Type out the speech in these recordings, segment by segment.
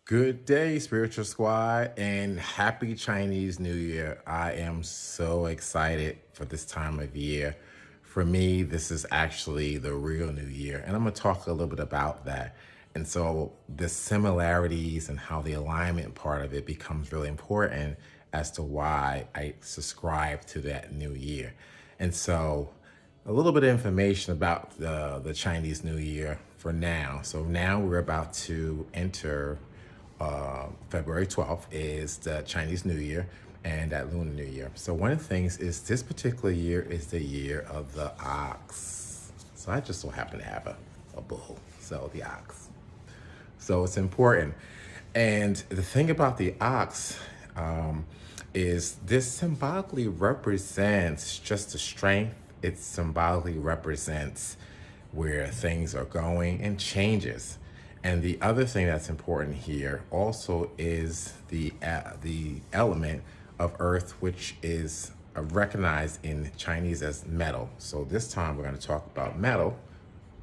Good day, Spiritual Squad, and happy Chinese New Year. I am so excited for this time of year. For me, this is actually the real New Year, and I'm going to talk a little bit about that. And so, the similarities and how the alignment part of it becomes really important as to why I subscribe to that New Year. And so, a little bit of information about the Chinese New Year for now. So now we're about to enter February 12th is the Chinese New Year and that Lunar New Year. So one of the things is this particular year is the year of the ox. So I just so happen to have a bull, so the ox. So it's important. And the thing about the ox is this symbolically represents just the strength. It symbolically represents where things are going and changes. And the other thing that's important here also is the element of earth, which is recognized in Chinese as metal. So this time we're going to talk about metal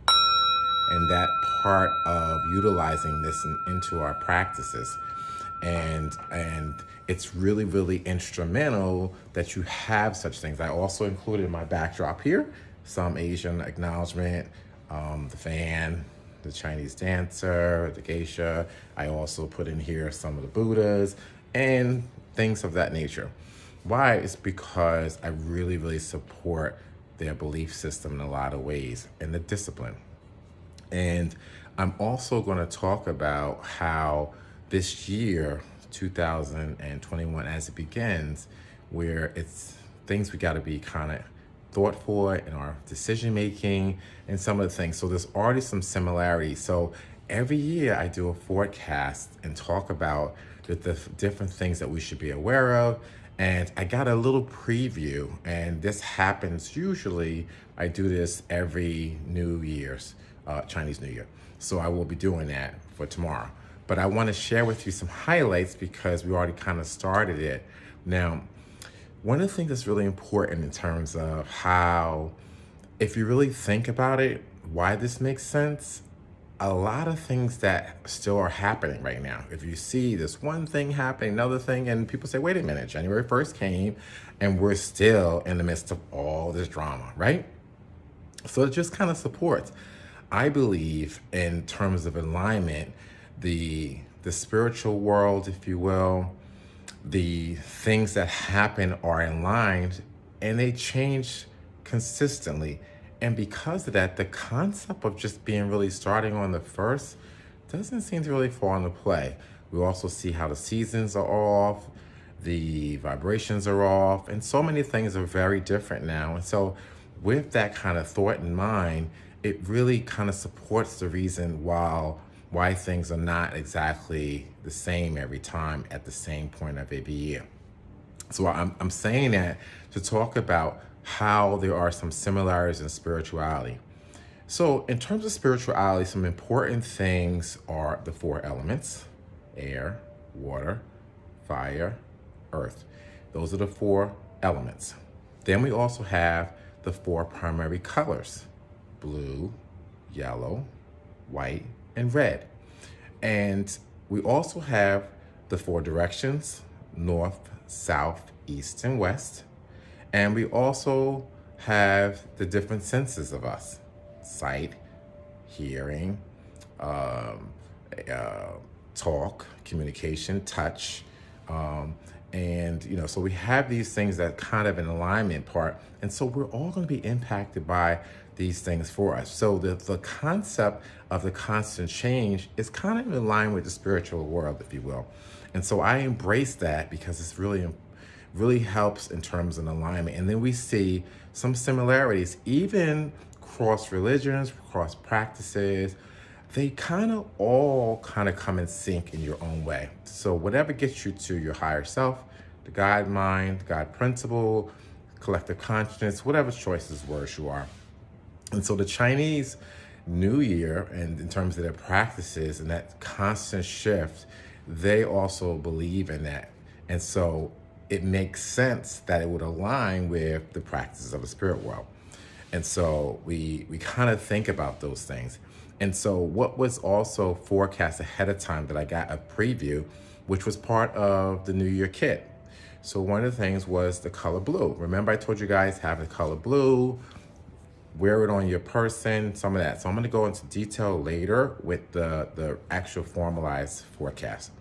and that part of utilizing this into our practices. And it's really instrumental that you have such things. I also included in my backdrop here some Asian acknowledgement, the fan, the Chinese dancer, the geisha. I also put in here some of the Buddhas and things of that nature. Why? It's because I really support their belief system in a lot of ways and the discipline. And I'm also going to talk about how this year, 2021, as it begins, where it's things we got to be kind of thoughtful in our decision making and some of the things. So there's already some similarities. So every year I do a forecast and talk about the different things that we should be aware of. And I got a little preview, and this happens usually, I do this every New Year's, Chinese New Year. So I will be doing that for tomorrow. But I want to share with you some highlights because we already kind of started it. Now, one of the things that's really important in terms of how, if you really think about it, why this makes sense, a lot of things that still are happening right now. If you see this one thing happening, another thing, and people say, wait a minute, January 1st came and we're still in the midst of all this drama, right? So it just kind of supports. I believe in terms of alignment, the spiritual world, if you will, the things that happen are in line and they change consistently. And because of that, the concept of just being really starting on the first doesn't seem to really fall into play. We also see how the seasons are off, the vibrations are off, and so many things are very different now. And so with that kind of thought in mind, it really kind of supports the reason why things are not exactly the same every time at the same point of every year. So I'm saying that to talk about how there are some similarities in spirituality. So in terms of spirituality, some important things are the four elements: air, water, fire, earth. Those are the four elements. Then we also have the four primary colors: blue, yellow, white, and red. And we also have the four directions: north, south, east, and west. And we also have the different senses of us: sight, hearing, um, talk, communication, touch. And, so we have these things that kind of an alignment part. And so we're all going to be impacted by these things for us. So the concept of the constant change is kind of in line with the spiritual world, if you will. And so I embrace that because it's really helps in terms of alignment. And then we see some similarities, even cross religions, cross practices. They kind of all kind of come in sync in your own way. So whatever gets you to your higher self, the God mind, God principle, collective consciousness, whatever choices, words you are. And so the Chinese New Year, and in terms of their practices and that constant shift, they also believe in that. And so it makes sense that it would align with the practices of the spirit world. And so we kind of think about those things. And so what was also forecast ahead of time that I got a preview, which was part of the New Year kit. So one of the things was the color blue. Remember I told you guys have the color blue, wear it on your person, some of that. So I'm going to go into detail later with the actual formalized forecast.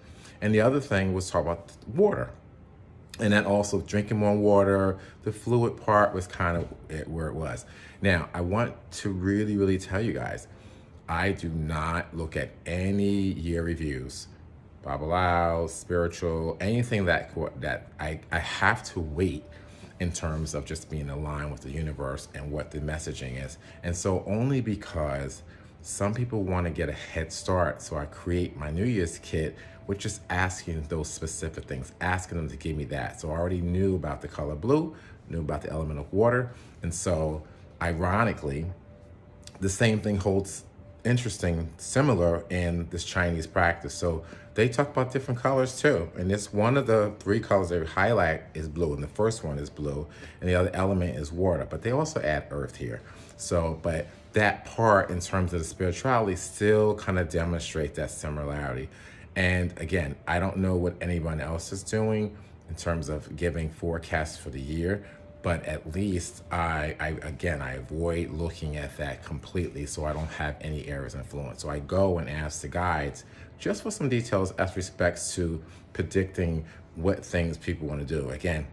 And the other thing was talk about water. And then also drinking more water. The fluid part was kind of where it was. Now, I want to really, really tell you guys, I do not look at any year reviews, Babalaos, spiritual, anything that I have to wait in terms of just being aligned with the universe and what the messaging is. And so only because some people want to get a head start, so I create my New Year's kit, which is asking those specific things, asking them to give me that. So I already knew about the color blue, knew about the element of water. And so ironically, the same thing holds similar in this Chinese practice. So they talk about different colors too. And this one of the 3 colors they highlight is blue. And the first one is blue. And the other element is water. But they also add earth here. So, but that part in terms of the spirituality still kind of demonstrate that similarity. And again, I don't know what anyone else is doing in terms of giving forecasts for the year, but at least I avoid looking at that completely so I don't have any errors of influence. So I go and ask the guides just for some details as respects to predicting what things people want to do. Again,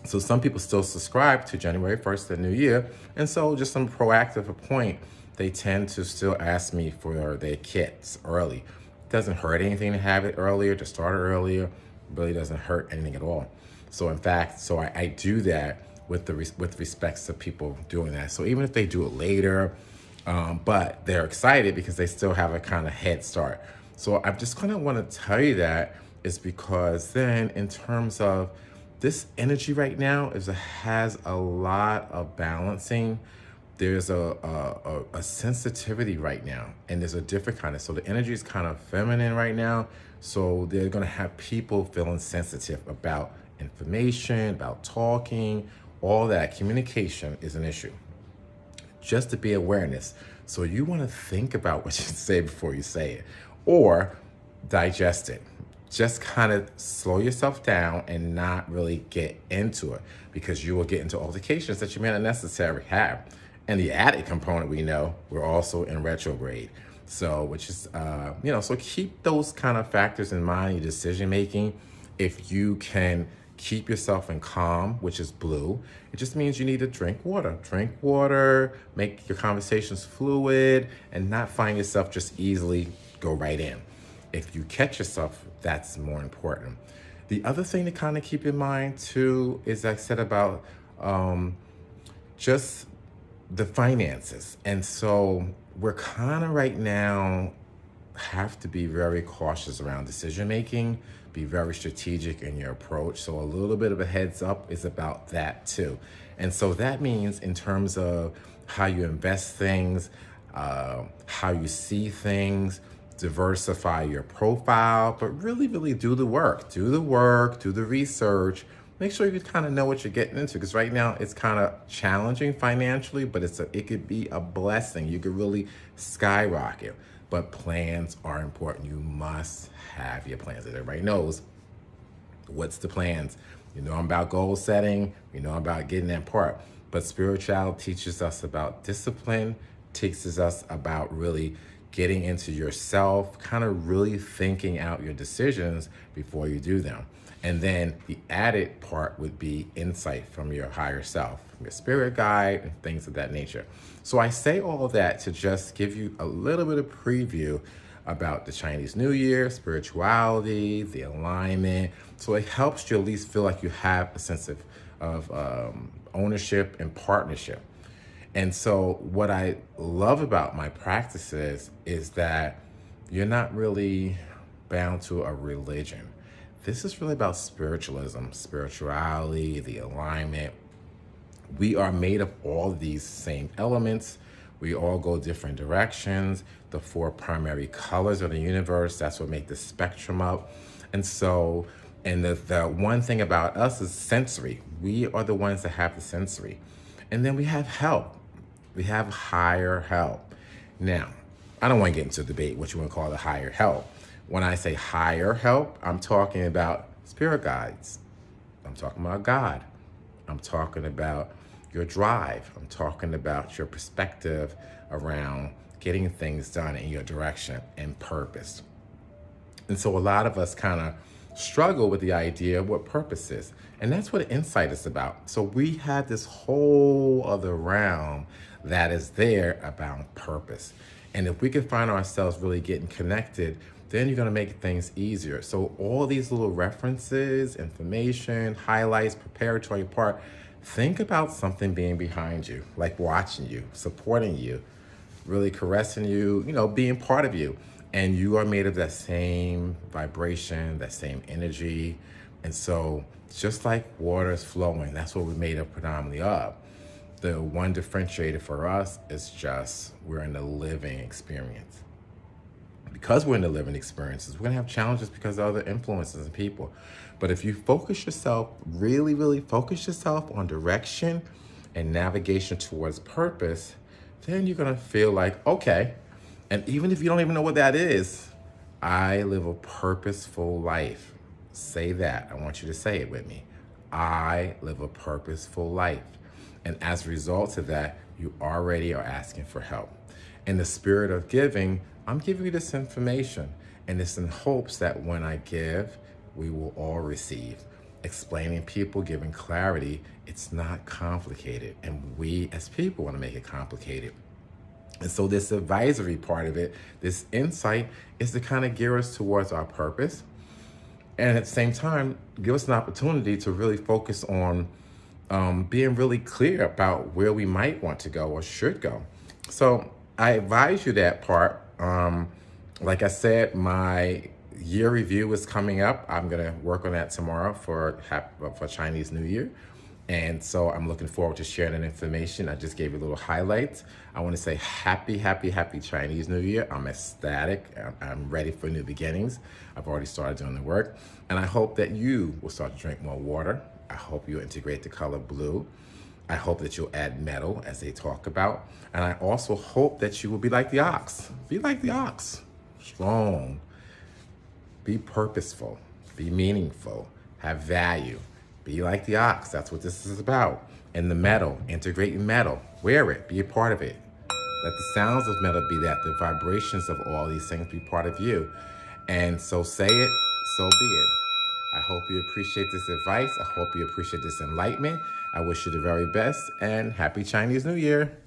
so some people still subscribe to January 1st, the new year. And so just some proactive point, they tend to still ask me for their kits early. It doesn't hurt anything to have it earlier, to start it earlier. It really doesn't hurt anything at all. So in fact, so I do that with respects to people doing that. So even if they do it later, but they're excited because they still have a kind of head start. So I just kind of want to tell you that is because then in terms of this energy right now has a lot of balancing. There's a sensitivity right now, and there's a different kind of, so the energy is kind of feminine right now. So they're going to have people feeling sensitive about information, about talking, all that. Communication is an issue. Just to be awareness. So you want to think about what you say before you say it, or digest it. Just kind of slow yourself down and not really get into it, because you will get into altercations that you may not necessarily have. And the added component, we know we're also in retrograde. So, which is, so keep those kind of factors in mind in your decision making. If you can keep yourself in calm, which is blue, it just means you need to drink water. Drink water, make your conversations fluid, and not find yourself just easily go right in. If you catch yourself, that's more important. The other thing to kind of keep in mind too is I said about just the finances. And so we're kind of right now have to be very cautious around decision making, be very strategic in your approach. So a little bit of a heads up is about that too. And so that means in terms of how you invest things, how you see things, diversify your profile, but really, really do the work, do the research. Make sure you kind of know what you're getting into, because right now it's kind of challenging financially, but it could be a blessing. You could really skyrocket, but plans are important. You must have your plans. Everybody knows what's the plans. You know I'm about goal setting. You know I'm about getting that part. But spirituality teaches us about discipline, teaches us about really getting into yourself, kind of really thinking out your decisions before you do them. And then the added part would be insight from your higher self, your spirit guide, and things of that nature. So I say all of that to just give you a little bit of preview about the Chinese New Year, spirituality, the alignment. So it helps you at least feel like you have a sense of ownership and partnership. And so what I love about my practices is that you're not really bound to a religion. This is really about spiritualism, spirituality, the alignment. We are made of all of these same elements. We all go different directions. The 4 primary colors of the universe, that's what make the spectrum up. And so, and the one thing about us is sensory. We are the ones that have the sensory. And then we have help. We have higher help. Now, I don't want to get into a debate what you want to call the higher help. When I say higher help, I'm talking about spirit guides. I'm talking about God. I'm talking about your drive. I'm talking about your perspective around getting things done in your direction and purpose. And so a lot of us kind of struggle with the idea of what purpose is. And that's what insight is about. So we have this whole other realm that is there about purpose. And if we can find ourselves really getting connected, then you're going to make things easier. So all these little references, information, highlights, preparatory part, think about something being behind you, like watching you, supporting you, really caressing you, being part of you. And you are made of that same vibration, that same energy. And so just like water is flowing, that's what we're made of predominantly of. The one differentiator for us is just we're in the living experience. Because we're in the living experiences, we're gonna have challenges because of other influences and people. But if you focus yourself, really focus yourself on direction and navigation towards purpose, then you're gonna feel like, okay, and even if you don't even know what that is, I live a purposeful life. Say that. I want you to say it with me. I live a purposeful life. And as a result of that, you already are asking for help. In the spirit of giving, I'm giving you this information. And it's in hopes that when I give, we will all receive. Explaining people, giving clarity, it's not complicated. And we as people want to make it complicated. And so this advisory part of it, this insight, is to kind of gear us towards our purpose. And at the same time, give us an opportunity to really focus on being really clear about where we might want to go or should go. So I advise you that part. Like I said, my year review is coming up. I'm going to work on that tomorrow for Chinese New Year. And so I'm looking forward to sharing that information. I just gave you a little highlights. I want to say happy Chinese New Year. I'm ecstatic. I'm ready for new beginnings. I've already started doing the work. And I hope that you will start to drink more water. I hope you integrate the color blue. I hope that you'll add metal as they talk about. And I also hope that you will be like the ox. Be like the ox. Strong. Be purposeful. Be meaningful. Have value. Be like the ox. That's what this is about. And the metal, integrate metal. Wear it. Be a part of it. Let the sounds of metal be that. The vibrations of all these things be part of you. And so say it, so be it. I hope you appreciate this advice. I hope you appreciate this enlightenment. I wish you the very best and happy Chinese New Year.